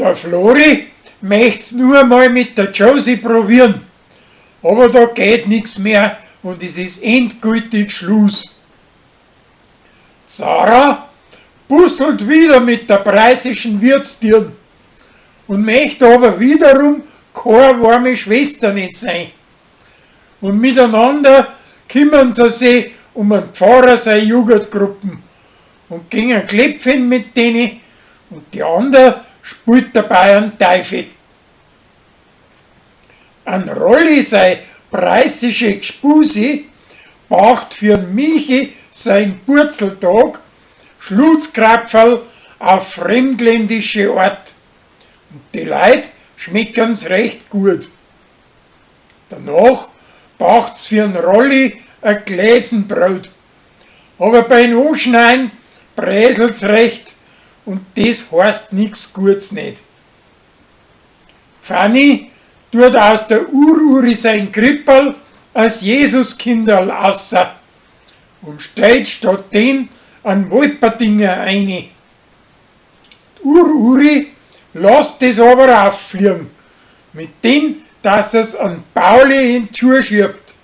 Der Flori möcht's nur mal mit der Josie probieren, aber da geht nichts mehr und es ist endgültig Schluss. Sarah busselt wieder mit der preisischen Wirtstirn und möchte aber wiederum keine warme Schwester nicht sein. Und miteinander kümmern sie sich um einen Pfarrer seine Jugendgruppen und gehen ein Kläpfchen mit denen und die andere spielt dabei einen Teufel. Ein Rolli, sei preisische Gspusi, macht für den Michi sein Purzeltag Schlutzkrapferl auf fremdländische Art. Und die Leute schmecken's recht gut. Danach braucht's für den Rolli ein Gläsenbrot. Aber beim Anschneiden bräselt's recht und das heißt nix Gutes nicht. Fanny tut aus der Ururi sein Krippel als Jesuskinderl außer und stellt statt den einen Wolperdinger ein. Die Ururi lässt es aber auffliegen, mit dem, dass es an Pauli in die Schuhe schiebt.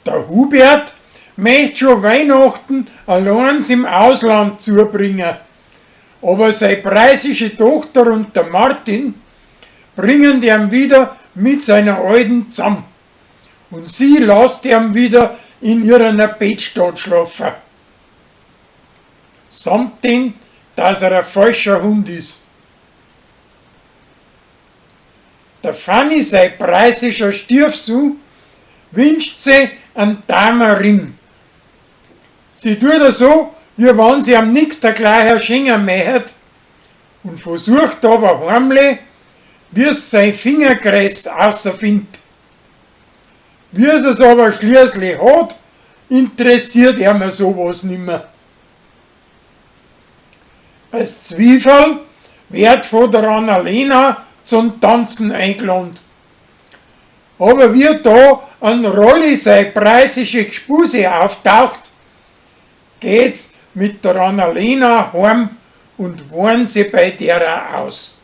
Der Hubert möchte schon Weihnachten allein im Ausland zubringen, aber seine preisische Tochter und der Martin bringen ihn wieder mit seiner Alten zusammen und sie lässt ihn wieder in ihren Bettstatt schlafen. Samt dem, dass er ein falscher Hund ist. Der Fanny, sein preisischer Stiefsohn, wünscht sie einen Damenring. Sie tut so, wie wenn sie am nächsten gleich erschenken möchte und versucht aber heimlich, wie es sein Fingerkreis außerfindet. Wie es aber schließlich hat, interessiert ihm sowas nimmer. Als Zwiebel wird von der Annalena zum Tanzen eingeladen. Aber wie da ein Rolli sein preisische Gspuse auftaucht, geht's mit der Annalena heim und wohnen sie bei der aus.